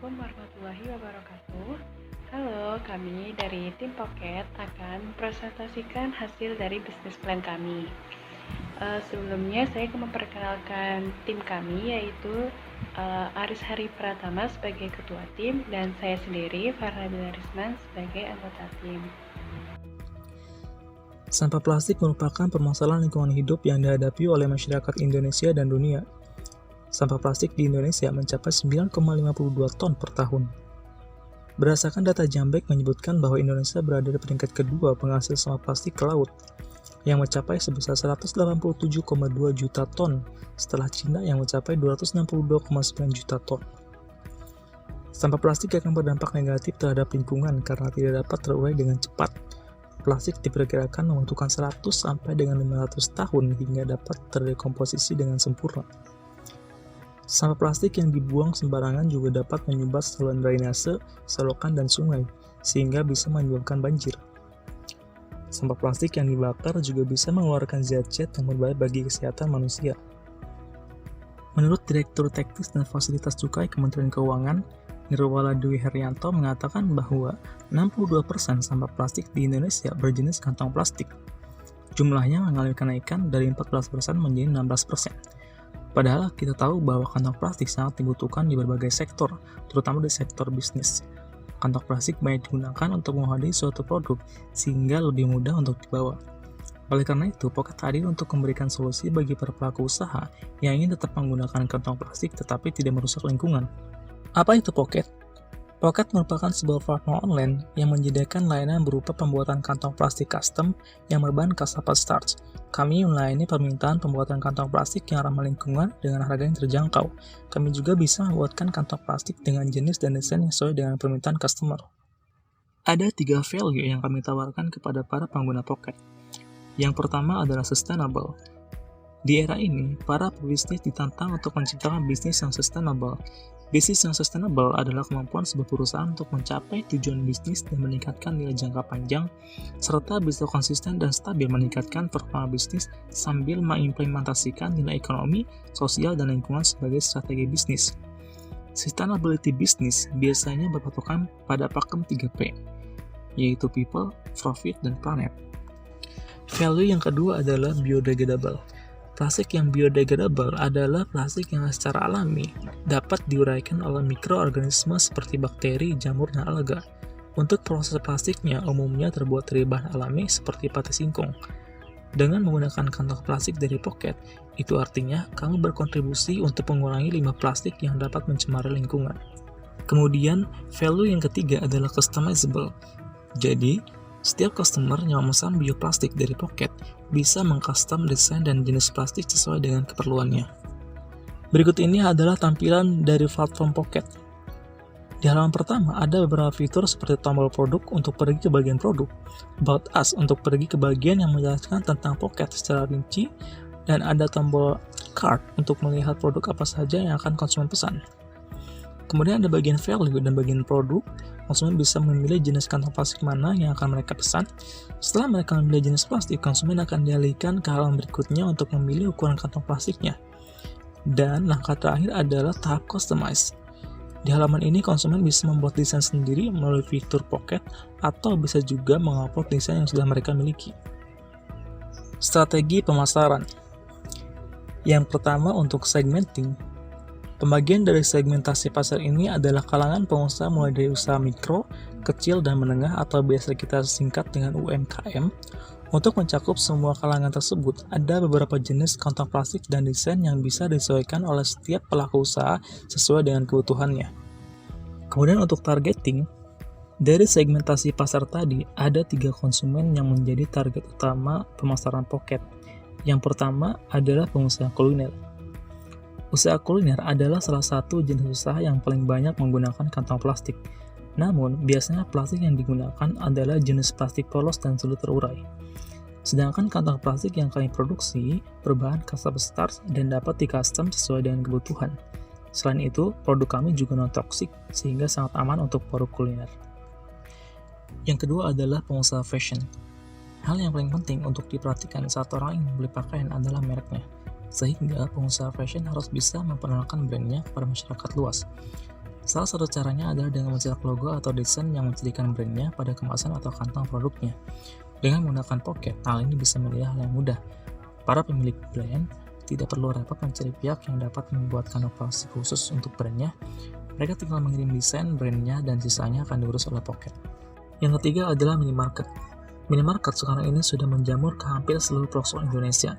Assalamualaikum warahmatullahi wabarakatuh. Halo, kami dari tim Pocket akan mempresentasikan hasil dari bisnis plan kami. Sebelumnya saya akan memperkenalkan tim kami, yaitu Aris Hari Pratama sebagai ketua tim dan saya sendiri Farhanila Risman sebagai anggota tim. Sampah plastik merupakan permasalahan lingkungan hidup yang dihadapi oleh masyarakat Indonesia dan dunia. Sampah plastik di Indonesia mencapai 9,52 ton per tahun. Berdasarkan data Jambek menyebutkan bahwa Indonesia berada di peringkat kedua penghasil sampah plastik ke laut, yang mencapai sebesar 187,2 juta ton, setelah Cina yang mencapai 262,9 juta ton. Sampah plastik akan berdampak negatif terhadap lingkungan karena tidak dapat terurai dengan cepat. Plastik diperkirakan membutuhkan 100 sampai dengan 500 tahun hingga dapat terdekomposisi dengan sempurna. Sampah plastik yang dibuang sembarangan juga dapat menyumbat saluran drainase, selokan, dan sungai, sehingga bisa menyebabkan banjir. Sampah plastik yang dibakar juga bisa mengeluarkan zat-zat yang berbahaya bagi kesehatan manusia. Menurut Direktur Teknis dan Fasilitas Cukai Kementerian Keuangan, Nirwala Dwi Herianto mengatakan bahwa 62% sampah plastik di Indonesia berjenis kantong plastik. Jumlahnya mengalami kenaikan dari 14% menjadi 16%. Padahal kita tahu bahwa kantong plastik sangat dibutuhkan di berbagai sektor, terutama di sektor bisnis. Kantong plastik banyak digunakan untuk menghadiri suatu produk, sehingga lebih mudah untuk dibawa. Oleh karena itu, Pocket hadir untuk memberikan solusi bagi para pelaku usaha yang ingin tetap menggunakan kantong plastik tetapi tidak merusak lingkungan. Apa itu Pocket? Pocket merupakan sebuah platform online yang menyediakan layanan berupa pembuatan kantong plastik custom yang berbahan cassava starch. Kami melayani permintaan pembuatan kantong plastik yang ramah lingkungan dengan harga yang terjangkau. Kami juga bisa membuatkan kantong plastik dengan jenis dan desain yang sesuai dengan permintaan customer. Ada 3 value yang kami tawarkan kepada para pengguna Pocket. Yang pertama adalah sustainable. Di era ini, para pebisnis ditantang untuk menciptakan bisnis yang sustainable. Bisnis yang sustainable adalah kemampuan sebuah perusahaan untuk mencapai tujuan bisnis dan meningkatkan nilai jangka panjang, serta bisa konsisten dan stabil meningkatkan performa bisnis sambil mengimplementasikan nilai ekonomi, sosial, dan lingkungan sebagai strategi bisnis. Sustainability business biasanya berpatokan pada pakem 3P, yaitu people, profit, dan planet. Value yang kedua adalah biodegradable. Plastik yang biodegradable adalah plastik yang secara alami dapat diuraikan oleh mikroorganisme seperti bakteri, jamur, dan alga. Untuk proses plastiknya umumnya terbuat dari bahan alami seperti pati singkong. Dengan menggunakan kantong plastik dari Pocket, itu artinya kamu berkontribusi untuk mengurangi limbah plastik yang dapat mencemari lingkungan. Kemudian, value yang ketiga adalah customizable. Jadi, setiap customer yang memesan bioplastik dari Pocket bisa mengcustom desain dan jenis plastik sesuai dengan keperluannya. Berikut ini adalah tampilan dari platform Pocket. Di halaman pertama ada beberapa fitur seperti tombol produk untuk pergi ke bagian produk, About Us untuk pergi ke bagian yang menjelaskan tentang Pocket secara rinci, dan ada tombol Cart untuk melihat produk apa saja yang akan konsumen pesan. Kemudian ada bagian value dan bagian produk. Konsumen bisa memilih jenis kantong plastik mana yang akan mereka pesan. Setelah mereka memilih jenis plastik, konsumen akan dialihkan ke halaman berikutnya untuk memilih ukuran kantong plastiknya. Dan langkah terakhir adalah tahap customize. Di halaman ini, konsumen bisa membuat desain sendiri melalui fitur Pocket atau bisa juga mengupload desain yang sudah mereka miliki. Strategi pemasaran. Yang pertama untuk segmenting. Pembagian dari segmentasi pasar ini adalah kalangan pengusaha mulai dari usaha mikro, kecil, dan menengah atau biasa kita singkat dengan UMKM. Untuk mencakup semua kalangan tersebut, ada beberapa jenis kantong plastik dan desain yang bisa disesuaikan oleh setiap pelaku usaha sesuai dengan kebutuhannya. Kemudian untuk targeting, dari segmentasi pasar tadi, ada 3 konsumen yang menjadi target utama pemasaran Pocket. Yang pertama adalah pengusaha kuliner. Usaha kuliner adalah salah satu jenis usaha yang paling banyak menggunakan kantong plastik. Namun, biasanya plastik yang digunakan adalah jenis plastik polos dan sulit terurai. Sedangkan kantong plastik yang kami produksi berbahan cassava starch dan dapat di-custom sesuai dengan kebutuhan. Selain itu, produk kami juga non-toxic sehingga sangat aman untuk produk kuliner. Yang kedua adalah pengusaha fashion. Hal yang paling penting untuk diperhatikan saat orang ingin membeli pakaian adalah mereknya. Sehingga pengusaha fashion harus bisa memperkenalkan brandnya kepada masyarakat luas. Salah satu caranya adalah dengan mencetak logo atau desain yang mencirikan brandnya pada kemasan atau kantong produknya. Dengan menggunakan Pocket, hal ini bisa menjadi hal yang mudah. Para pemilik brand tidak perlu repot mencari pihak yang dapat membuat kantong plastik khusus untuk brandnya. Mereka tinggal mengirim desain brandnya dan sisanya akan diurus oleh Pocket. Yang ketiga adalah minimarket. Minimarket sekarang ini sudah menjamur ke hampir seluruh pelosok Indonesia.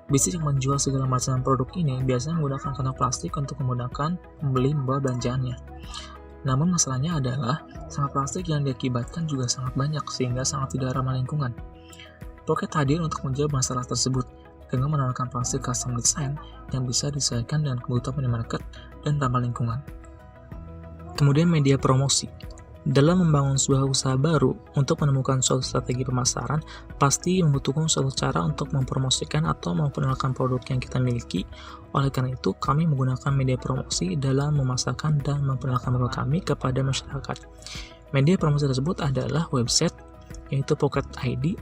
Bisnis yang menjual segala macam produk ini biasanya menggunakan kantong plastik untuk memudahkan pembeli membawa belanjaannya. Namun masalahnya adalah sampah plastik yang diakibatkan juga sangat banyak sehingga sangat tidak ramah lingkungan. Pocket hadir untuk menjawab masalah tersebut dengan menawarkan plastik custom design yang bisa disesuaikan dengan kebutuhan minimarket dan ramah lingkungan. Kemudian media promosi. Dalam membangun sebuah usaha baru, untuk menemukan suatu strategi pemasaran, pasti membutuhkan suatu cara untuk mempromosikan atau memperkenalkan produk yang kita miliki. Oleh karena itu, kami menggunakan media promosi dalam memasarkan dan memperkenalkan produk kami kepada masyarakat. Media promosi tersebut adalah website, yaitu Pocket ID,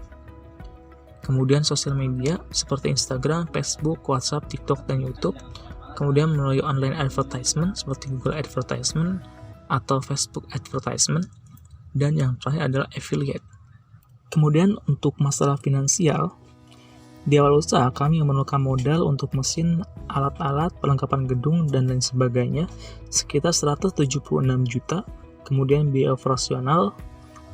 kemudian sosial media seperti Instagram, Facebook, WhatsApp, TikTok, dan YouTube, kemudian melalui online advertisement seperti Google Advertisement, atau Facebook Advertisement, dan yang terakhir adalah affiliate. Kemudian untuk masalah finansial, di awal usaha kami memerlukan modal untuk mesin, alat-alat, perlengkapan gedung, dan lain sebagainya sekitar 176 juta, kemudian biaya operasional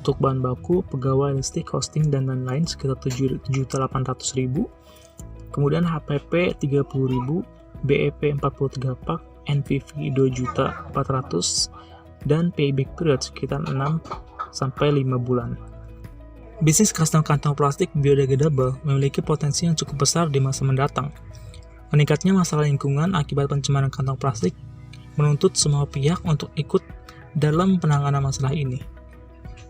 untuk bahan baku, pegawai, listrik, hosting, dan lain-lain sekitar 7.800.000, kemudian HPP 30.000, BEP 43 pak, NPV 2.400.000, dan payback period sekitar 6-5 bulan. Bisnis custom kantong plastik biodegradable memiliki potensi yang cukup besar di masa mendatang. Meningkatnya masalah lingkungan akibat pencemaran kantong plastik menuntut semua pihak untuk ikut dalam penanganan masalah ini.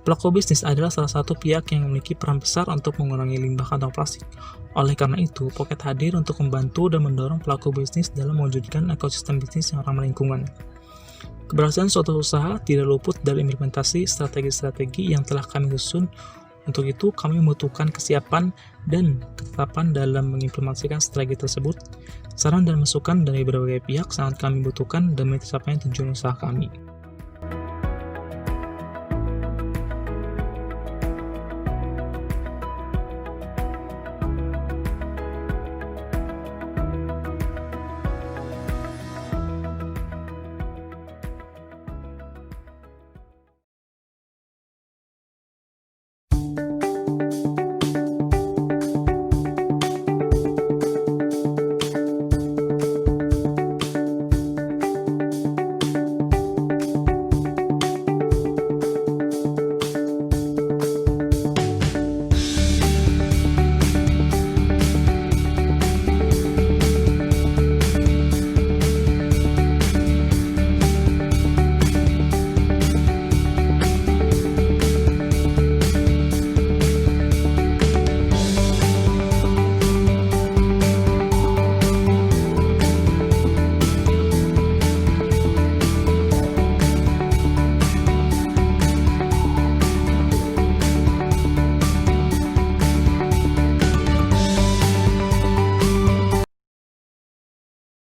Pelaku bisnis adalah salah satu pihak yang memiliki peran besar untuk mengurangi limbah kantong plastik. Oleh karena itu, Pocket hadir untuk membantu dan mendorong pelaku bisnis dalam mewujudkan ekosistem bisnis yang ramah lingkungan. Keberhasilan suatu usaha tidak luput dari implementasi strategi-strategi yang telah kami susun. Untuk itu, kami membutuhkan kesiapan dan ketetapan dalam mengimplementasikan strategi tersebut. Saran dan masukan dari berbagai pihak sangat kami butuhkan demi tercapainya tujuan usaha kami.